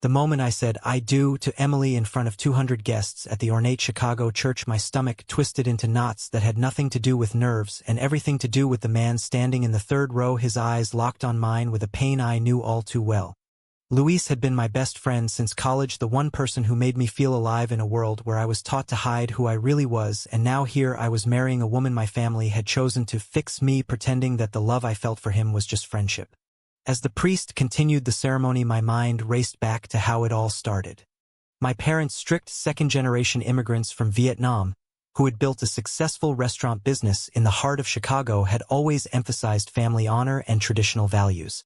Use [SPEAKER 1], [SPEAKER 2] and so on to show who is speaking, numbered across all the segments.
[SPEAKER 1] The moment I said "I do" to Emily in front of 200 guests at the ornate Chicago church, my stomach twisted into knots that had nothing to do with nerves and everything to do with the man standing in the third row, his eyes locked on mine with a pain I knew all too well. Luis had been my best friend since college, the one person who made me feel alive in a world where I was taught to hide who I really was, and now here I was marrying a woman my family had chosen to fix me, pretending that the love I felt for him was just friendship. As the priest continued the ceremony, my mind raced back to how it all started. My parents, strict second-generation immigrants from Vietnam, who had built a successful restaurant business in the heart of Chicago, had always emphasized family honor and traditional values.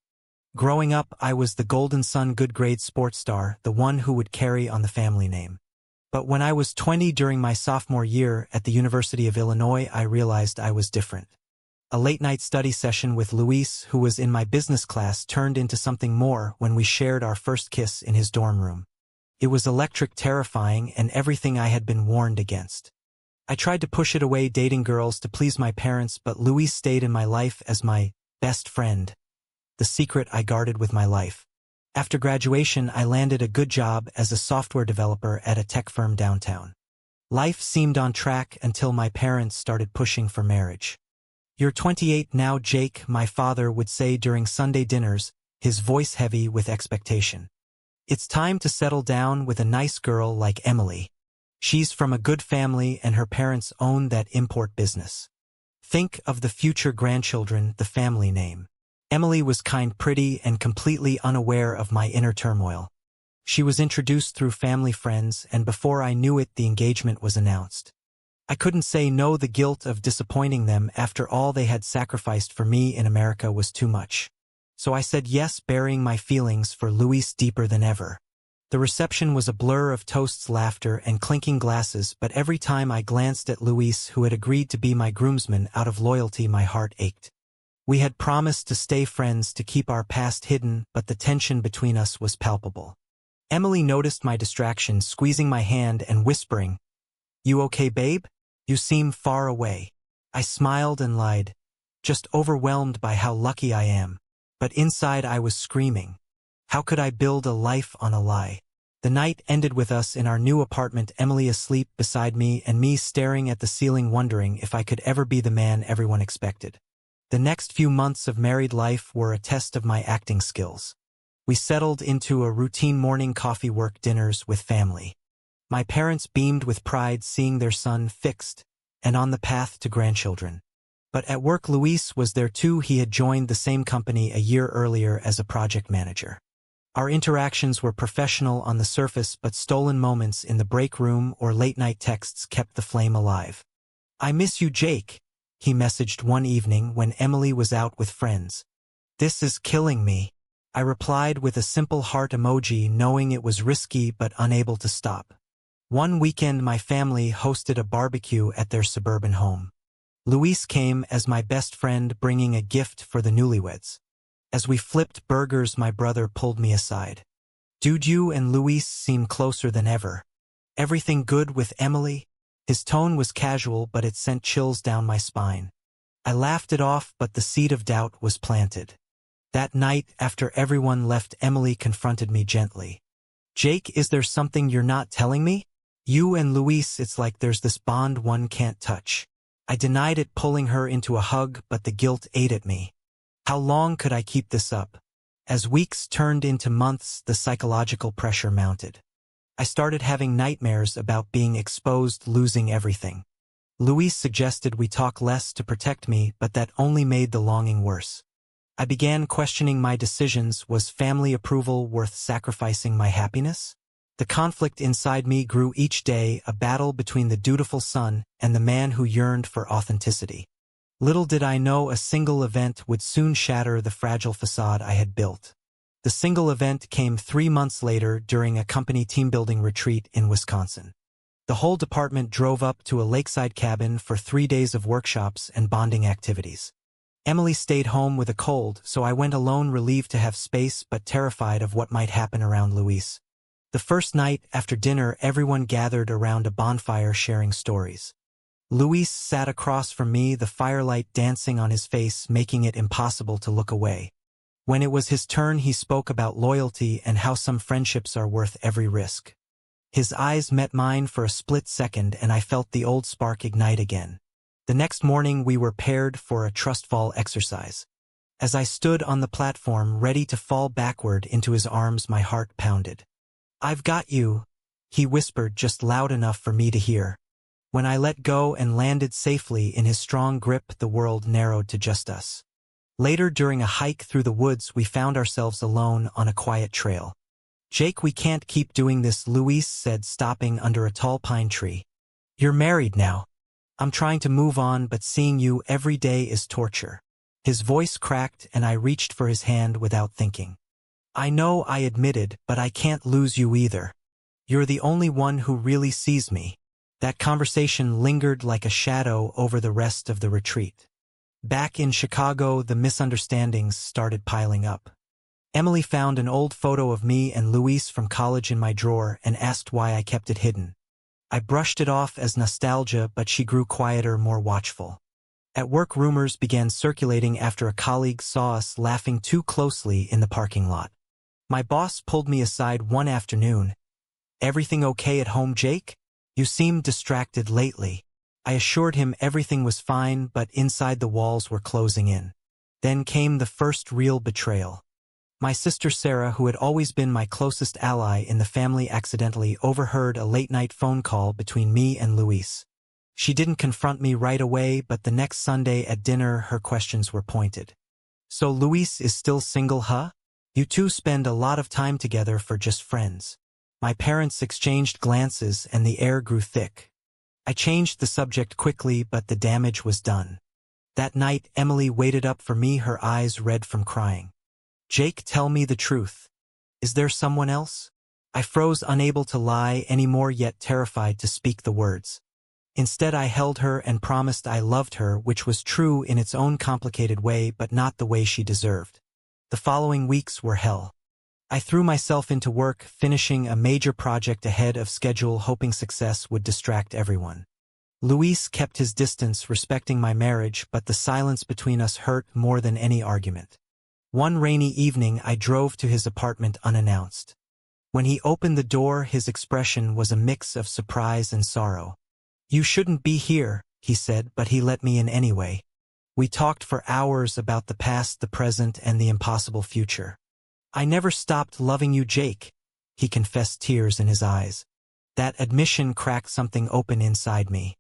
[SPEAKER 1] Growing up, I was the golden son, good grade sports star, the one who would carry on the family name. But when I was 20 during my sophomore year at the University of Illinois, I realized I was different. A late-night study session with Luis, who was in my business class, turned into something more when we shared our first kiss in his dorm room. It was electric, terrifying, and everything I had been warned against. I tried to push it away, dating girls to please my parents, but Luis stayed in my life as my best friend. The secret I guarded with my life. After graduation, I landed a good job as a software developer at a tech firm downtown. Life seemed on track until my parents started pushing for marriage. "You're 28 now, Jake," my father would say during Sunday dinners, his voice heavy with expectation. "It's time to settle down with a nice girl like Emily. She's from a good family and her parents own that import business. Think of the future grandchildren, the family name." Emily was kind, pretty, and completely unaware of my inner turmoil. She was introduced through family friends, and before I knew it, the engagement was announced. I couldn't say no. The guilt of disappointing them after all they had sacrificed for me in America was too much. So I said yes, burying my feelings for Luis deeper than ever. The reception was a blur of toasts, laughter, and clinking glasses, but every time I glanced at Luis, who had agreed to be my groomsman out of loyalty, my heart ached. We had promised to stay friends, to keep our past hidden, but the tension between us was palpable. Emily noticed my distraction, squeezing my hand and whispering, "You okay, babe? You seem far away." I smiled and lied, just overwhelmed by how lucky I am. But inside I was screaming. How could I build a life on a lie? The night ended with us in our new apartment, Emily asleep beside me and me staring at the ceiling, wondering if I could ever be the man everyone expected. The next few months of married life were a test of my acting skills. We settled into a routine morning coffee, work, dinners with family. My parents beamed with pride seeing their son fixed and on the path to grandchildren. But at work, Luis was there too. He had joined the same company a year earlier as a project manager. Our interactions were professional on the surface, but stolen moments in the break room or late-night texts kept the flame alive. "I miss you, Jake," he messaged one evening when Emily was out with friends. "This is killing me," I replied with a simple heart emoji, knowing it was risky but unable to stop. One weekend, my family hosted a barbecue at their suburban home. Luis came as my best friend, bringing a gift for the newlyweds. As we flipped burgers, my brother pulled me aside. "Dude, you and Luis seem closer than ever. Everything good with Emily?" His tone was casual, but it sent chills down my spine. I laughed it off, but the seed of doubt was planted. That night, after everyone left, Emily confronted me gently. "Jake, is there something you're not telling me? You and Luis, it's like there's this bond one can't touch." I denied it, pulling her into a hug, but the guilt ate at me. How long could I keep this up? As weeks turned into months, the psychological pressure mounted. I started having nightmares about being exposed, losing everything. Luis suggested we talk less to protect me, but that only made the longing worse. I began questioning my decisions. Was family approval worth sacrificing my happiness? The conflict inside me grew each day, a battle between the dutiful son and the man who yearned for authenticity. Little did I know a single event would soon shatter the fragile facade I had built. The single event came 3 months later during a company team-building retreat in Wisconsin. The whole department drove up to a lakeside cabin for 3 days of workshops and bonding activities. Emily stayed home with a cold, so I went alone, relieved to have space but terrified of what might happen around Luis. The first night, after dinner, everyone gathered around a bonfire sharing stories. Luis sat across from me, the firelight dancing on his face, making it impossible to look away. When it was his turn, he spoke about loyalty and how some friendships are worth every risk. His eyes met mine for a split second, and I felt the old spark ignite again. The next morning we were paired for a trust fall exercise. As I stood on the platform ready to fall backward into his arms, my heart pounded. "I've got you," he whispered, just loud enough for me to hear. When I let go and landed safely in his strong grip, the world narrowed to just us. Later, during a hike through the woods, we found ourselves alone on a quiet trail. "Jake, we can't keep doing this," Luis said, stopping under a tall pine tree. "You're married now. I'm trying to move on, but seeing you every day is torture." His voice cracked, and I reached for his hand without thinking. "I know," I admitted, "but I can't lose you either. You're the only one who really sees me." That conversation lingered like a shadow over the rest of the retreat. Back in Chicago, the misunderstandings started piling up. Emily found an old photo of me and Luis from college in my drawer and asked why I kept it hidden. I brushed it off as nostalgia, but she grew quieter, more watchful. At work, rumors began circulating after a colleague saw us laughing too closely in the parking lot. My boss pulled me aside one afternoon. "Everything okay at home, Jake? You seem distracted lately." I assured him everything was fine, but inside the walls were closing in. Then came the first real betrayal. My sister Sarah, who had always been my closest ally in the family, accidentally overheard a late-night phone call between me and Luis. She didn't confront me right away, but the next Sunday at dinner her questions were pointed. "So Luis is still single, huh? You two spend a lot of time together for just friends." My parents exchanged glances and the air grew thick. I changed the subject quickly, but the damage was done. That night Emily waited up for me, her eyes red from crying. "Jake, tell me the truth. Is there someone else?" I froze, unable to lie anymore, yet terrified to speak the words. Instead I held her and promised I loved her, which was true in its own complicated way, but not the way she deserved. The following weeks were hell. I threw myself into work, finishing a major project ahead of schedule, hoping success would distract everyone. Luis kept his distance, respecting my marriage, but the silence between us hurt more than any argument. One rainy evening I drove to his apartment unannounced. When he opened the door, his expression was a mix of surprise and sorrow. "You shouldn't be here," he said, but he let me in anyway. We talked for hours about the past, the present, and the impossible future. "I never stopped loving you, Jake," he confessed, tears in his eyes. That admission cracked something open inside me.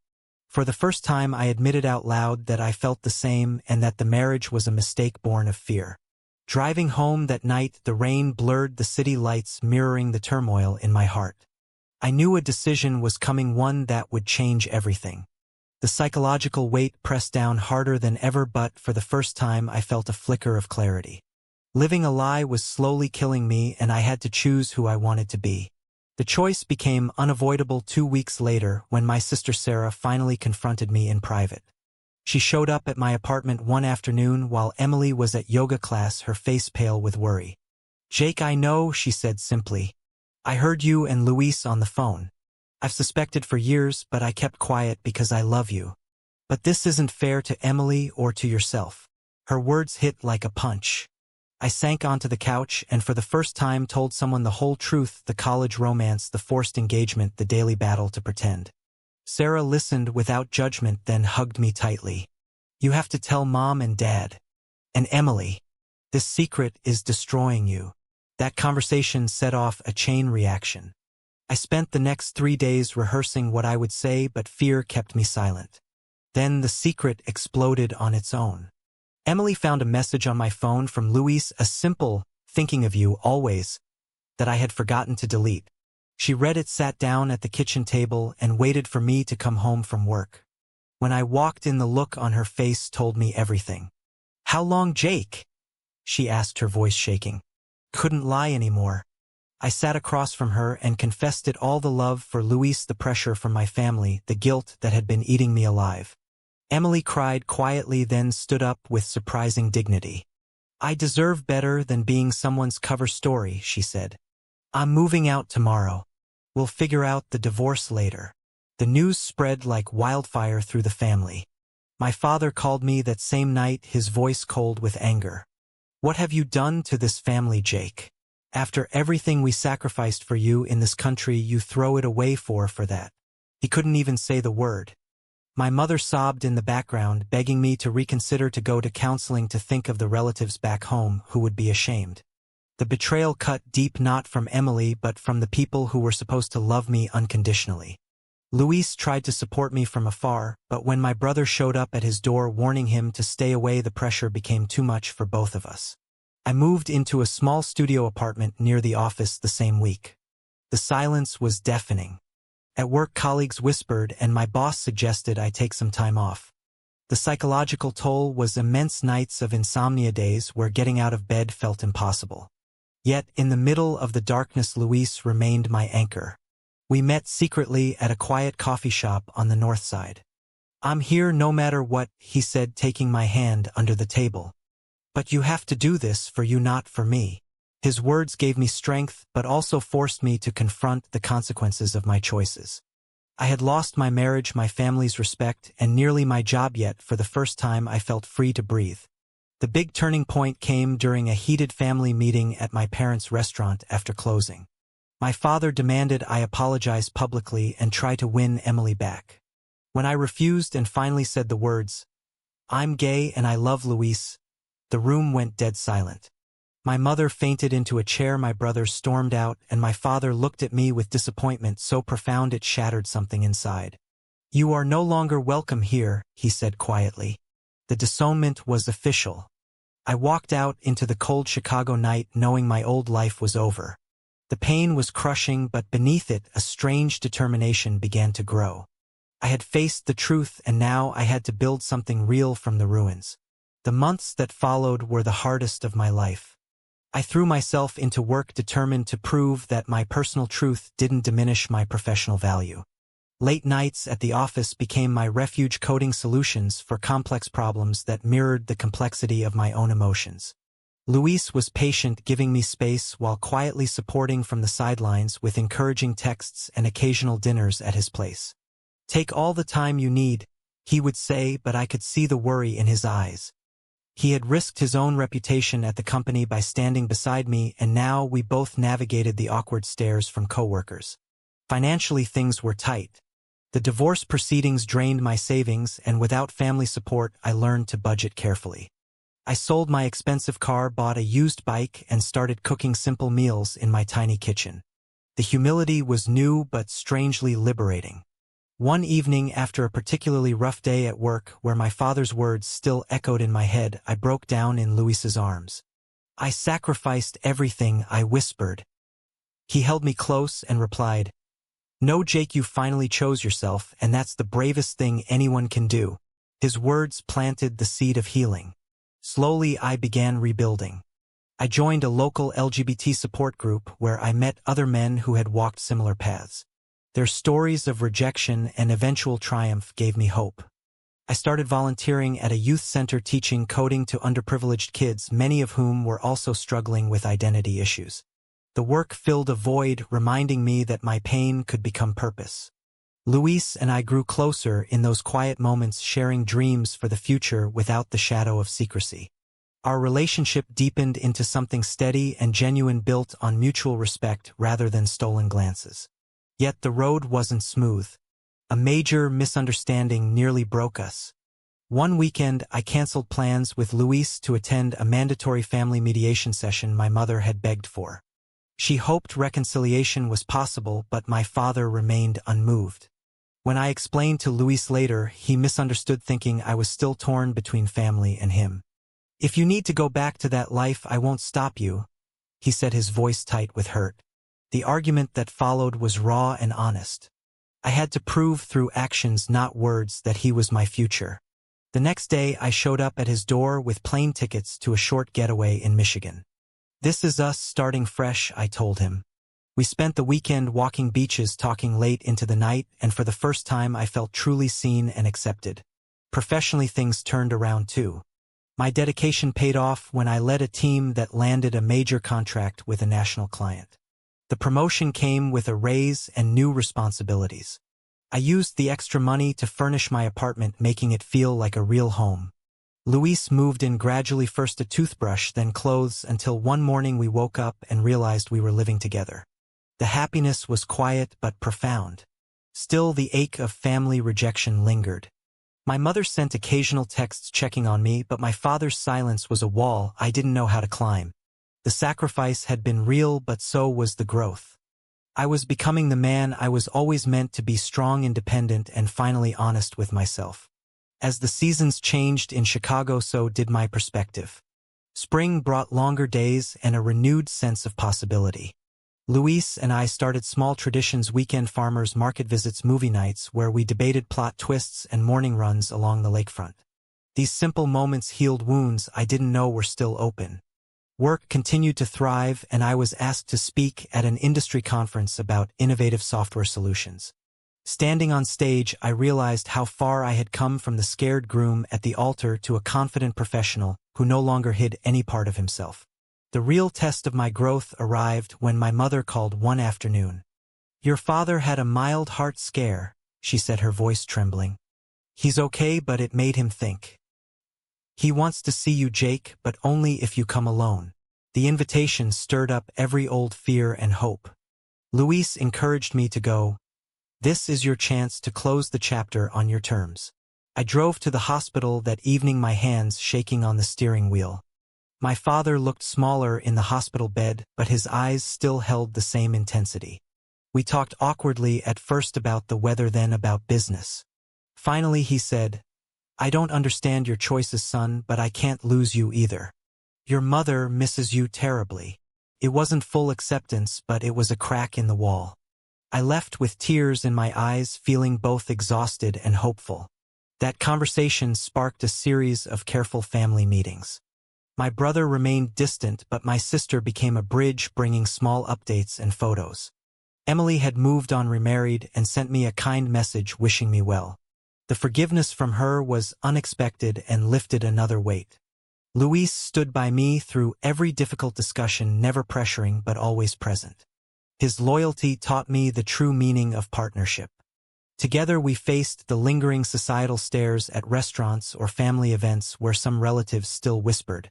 [SPEAKER 1] For the first time I admitted out loud that I felt the same, and that the marriage was a mistake born of fear. Driving home that night, the rain blurred the city lights, mirroring the turmoil in my heart. I knew a decision was coming, one that would change everything. The psychological weight pressed down harder than ever, but for the first time I felt a flicker of clarity. Living a lie was slowly killing me, and I had to choose who I wanted to be. The choice became unavoidable 2 weeks later when my sister Sarah finally confronted me in private. She showed up at my apartment one afternoon while Emily was at yoga class, her face pale with worry. "Jake, I know," she said simply. "I heard you and Luis on the phone. I've suspected for years, but I kept quiet because I love you. But this isn't fair to Emily or to yourself." Her words hit like a punch. I sank onto the couch and for the first time told someone the whole truth: the college romance, the forced engagement, the daily battle to pretend. Sarah listened without judgment, then hugged me tightly. "You have to tell Mom and Dad. And Emily. This secret is destroying you." That conversation set off a chain reaction. I spent the next 3 days rehearsing what I would say, but fear kept me silent. Then the secret exploded on its own. Emily found a message on my phone from Luis, a simple "thinking of you always" that I had forgotten to delete. She read it, sat down at the kitchen table, and waited for me to come home from work. When I walked in, the look on her face told me everything. "How long, Jake?" she asked, her voice shaking. Couldn't lie anymore. I sat across from her and confessed it all: the love for Luis, the pressure from my family, the guilt that had been eating me alive. Emily cried quietly, then stood up with surprising dignity. "I deserve better than being someone's cover story," she said. "I'm moving out tomorrow. We'll figure out the divorce later." The news spread like wildfire through the family. My father called me that same night, his voice cold with anger. "What have you done to this family, Jake? After everything we sacrificed for you in this country, you throw it away for that." He couldn't even say the word. My mother sobbed in the background, begging me to reconsider, to go to counseling, to think of the relatives back home who would be ashamed. The betrayal cut deep, not from Emily but from the people who were supposed to love me unconditionally. Luis tried to support me from afar, but when my brother showed up at his door warning him to stay away, the pressure became too much for both of us. I moved into a small studio apartment near the office the same week. The silence was deafening. At work, colleagues whispered, and my boss suggested I take some time off. The psychological toll was immense: nights of insomnia, days where getting out of bed felt impossible. Yet, in the middle of the darkness, Luis remained my anchor. We met secretly at a quiet coffee shop on the north side. "I'm here no matter what," he said, taking my hand under the table. "But you have to do this for you, not for me." His words gave me strength, but also forced me to confront the consequences of my choices. I had lost my marriage, my family's respect, and nearly my job, yet for the first time I felt free to breathe. The big turning point came during a heated family meeting at my parents' restaurant after closing. My father demanded I apologize publicly and try to win Emily back. When I refused and finally said the words, "I'm gay and I love Luis," the room went dead silent. My mother fainted into a chair, my brother stormed out, and my father looked at me with disappointment so profound it shattered something inside. "You are no longer welcome here," he said quietly. The disownment was official. I walked out into the cold Chicago night knowing my old life was over. The pain was crushing, but beneath it a strange determination began to grow. I had faced the truth, and now I had to build something real from the ruins. The months that followed were the hardest of my life. I threw myself into work, determined to prove that my personal truth didn't diminish my professional value. Late nights at the office became my refuge, coding solutions for complex problems that mirrored the complexity of my own emotions. Luis was patient, giving me space while quietly supporting from the sidelines with encouraging texts and occasional dinners at his place. "Take all the time you need," he would say, but I could see the worry in his eyes. He had risked his own reputation at the company by standing beside me, and now we both navigated the awkward stares from coworkers. Financially, things were tight. The divorce proceedings drained my savings, and without family support, I learned to budget carefully. I sold my expensive car, bought a used bike, and started cooking simple meals in my tiny kitchen. The humility was new but strangely liberating. One evening, after a particularly rough day at work, where my father's words still echoed in my head, I broke down in Luis's arms. "I sacrificed everything," I whispered. He held me close and replied, "No, Jake, you finally chose yourself, and that's the bravest thing anyone can do." His words planted the seed of healing. Slowly, I began rebuilding. I joined a local LGBT support group where I met other men who had walked similar paths. Their stories of rejection and eventual triumph gave me hope. I started volunteering at a youth center, teaching coding to underprivileged kids, many of whom were also struggling with identity issues. The work filled a void, reminding me that my pain could become purpose. Luis and I grew closer in those quiet moments, sharing dreams for the future without the shadow of secrecy. Our relationship deepened into something steady and genuine, built on mutual respect rather than stolen glances. Yet the road wasn't smooth. A major misunderstanding nearly broke us. One weekend, I canceled plans with Luis to attend a mandatory family mediation session my mother had begged for. She hoped reconciliation was possible, but my father remained unmoved. When I explained to Luis later, he misunderstood, thinking I was still torn between family and him. "If you need to go back to that life, I won't stop you," he said, his voice tight with hurt. The argument that followed was raw and honest. I had to prove through actions, not words, that he was my future. The next day, I showed up at his door with plane tickets to a short getaway in Michigan. "This is us starting fresh," I told him. We spent the weekend walking beaches, talking late into the night, and for the first time I felt truly seen and accepted. Professionally, things turned around too. My dedication paid off when I led a team that landed a major contract with a national client. The promotion came with a raise and new responsibilities. I used the extra money to furnish my apartment, making it feel like a real home. Luis moved in gradually, first a toothbrush, then clothes, until one morning we woke up and realized we were living together. The happiness was quiet but profound. Still, the ache of family rejection lingered. My mother sent occasional texts checking on me, but my father's silence was a wall I didn't know how to climb. The sacrifice had been real, but so was the growth. I was becoming the man I was always meant to be: strong, independent, and finally honest with myself. As the seasons changed in Chicago, so did my perspective. Spring brought longer days and a renewed sense of possibility. Luis and I started small traditions: weekend farmers market visits, movie nights where we debated plot twists, and morning runs along the lakefront. These simple moments healed wounds I didn't know were still open. Work continued to thrive, and I was asked to speak at an industry conference about innovative software solutions. Standing on stage, I realized how far I had come from the scared groom at the altar to a confident professional who no longer hid any part of himself. The real test of my growth arrived when my mother called one afternoon. "Your father had a mild heart scare," she said, her voice trembling. "He's okay, but it made him think. He wants to see you, Jake, but only if you come alone." The invitation stirred up every old fear and hope. Luis encouraged me to go. "This is your chance to close the chapter on your terms." I drove to the hospital that evening, my hands shaking on the steering wheel. My father looked smaller in the hospital bed, but his eyes still held the same intensity. We talked awkwardly at first about the weather, then about business. Finally he said, "I don't understand your choices, son, but I can't lose you either. Your mother misses you terribly." It wasn't full acceptance, but it was a crack in the wall. I left with tears in my eyes, feeling both exhausted and hopeful. That conversation sparked a series of careful family meetings. My brother remained distant, but my sister became a bridge, bringing small updates and photos. Emily had moved on, remarried, and sent me a kind message wishing me well. The forgiveness from her was unexpected and lifted another weight. Luis stood by me through every difficult discussion, never pressuring but always present. His loyalty taught me the true meaning of partnership. Together we faced the lingering societal stares at restaurants or family events where some relatives still whispered.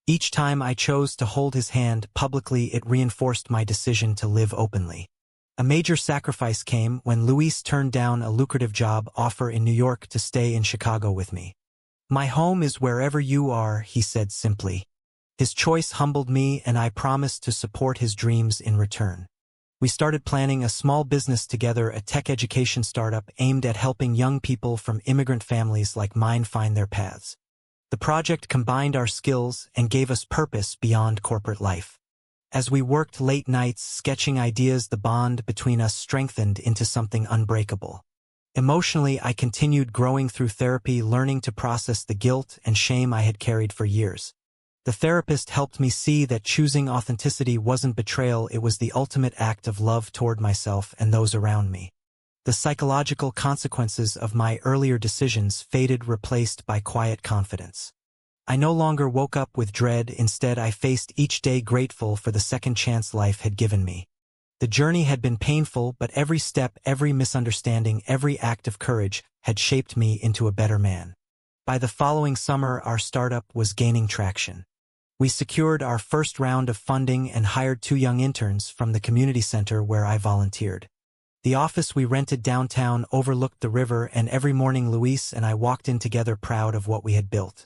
[SPEAKER 1] Each time I chose to hold his hand publicly, it reinforced my decision to live openly. A major sacrifice came when Luis turned down a lucrative job offer in New York to stay in Chicago with me. "My home is wherever you are," he said simply. His choice humbled me, and I promised to support his dreams in return. We started planning a small business together, a tech education startup aimed at helping young people from immigrant families like mine find their paths. The project combined our skills and gave us purpose beyond corporate life. As we worked late nights sketching ideas, the bond between us strengthened into something unbreakable. Emotionally, I continued growing through therapy, learning to process the guilt and shame I had carried for years. The therapist helped me see that choosing authenticity wasn't betrayal, it was the ultimate act of love toward myself and those around me. The psychological consequences of my earlier decisions faded, replaced by quiet confidence. I no longer woke up with dread. Instead, I faced each day grateful for the second chance life had given me. The journey had been painful, but every step, every misunderstanding, every act of courage had shaped me into a better man. By the following summer, our startup was gaining traction. We secured our first round of funding and hired 2 young interns from the community center where I volunteered. The office we rented downtown overlooked the river, and every morning Luis and I walked in together, proud of what we had built.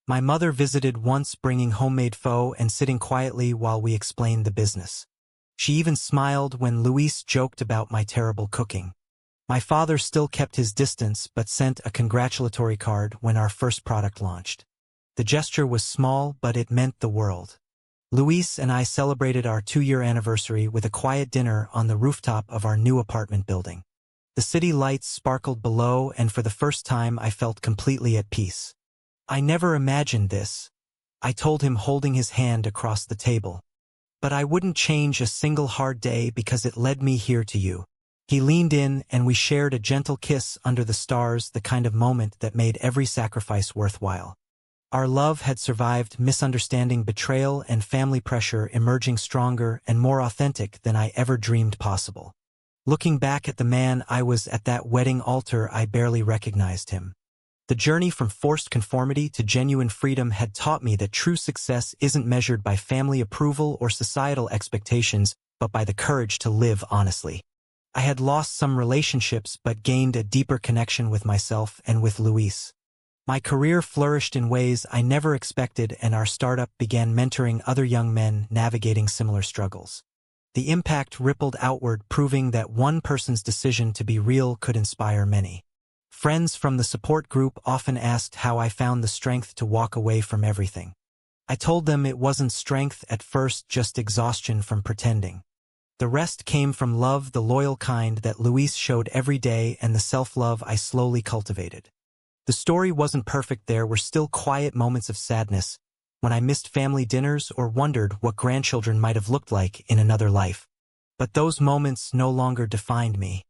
[SPEAKER 1] My mother visited once, bringing homemade pho and sitting quietly while we explained the business. She even smiled when Luis joked about my terrible cooking. My father still kept his distance but sent a congratulatory card when our first product launched. The gesture was small, but it meant the world. Luis and I celebrated our 2-year anniversary with a quiet dinner on the rooftop of our new apartment building. The city lights sparkled below, and for the first time I felt completely at peace. "I never imagined this," I told him, holding his hand across the table. "But I wouldn't change a single hard day because it led me here to you." He leaned in and we shared a gentle kiss under the stars, the kind of moment that made every sacrifice worthwhile. Our love had survived misunderstanding, betrayal, and family pressure, emerging stronger and more authentic than I ever dreamed possible. Looking back at the man I was at that wedding altar, I barely recognized him. The journey from forced conformity to genuine freedom had taught me that true success isn't measured by family approval or societal expectations, but by the courage to live honestly. I had lost some relationships but gained a deeper connection with myself and with Luis. My career flourished in ways I never expected, and our startup began mentoring other young men navigating similar struggles. The impact rippled outward, proving that one person's decision to be real could inspire many. Friends from the support group often asked how I found the strength to walk away from everything. I told them it wasn't strength at first, just exhaustion from pretending. The rest came from love, the loyal kind that Luis showed every day, and the self-love I slowly cultivated. The story wasn't perfect. There were still quiet moments of sadness, when I missed family dinners or wondered what grandchildren might have looked like in another life. But those moments no longer defined me.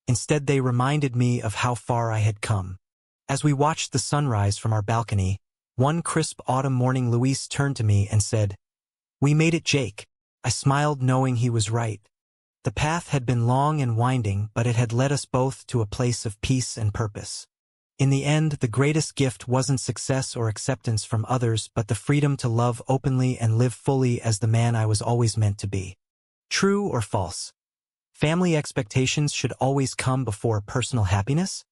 [SPEAKER 1] Instead, they reminded me of how far I had come. As we watched the sunrise from our balcony, one crisp autumn morning, Luis turned to me and said, "We made it, Jake." I smiled, knowing he was right. The path had been long and winding, but it had led us both to a place of peace and purpose. In the end, the greatest gift wasn't success or acceptance from others, but the freedom to love openly and live fully as the man I was always meant to be. True or false? Family expectations should always come before personal happiness?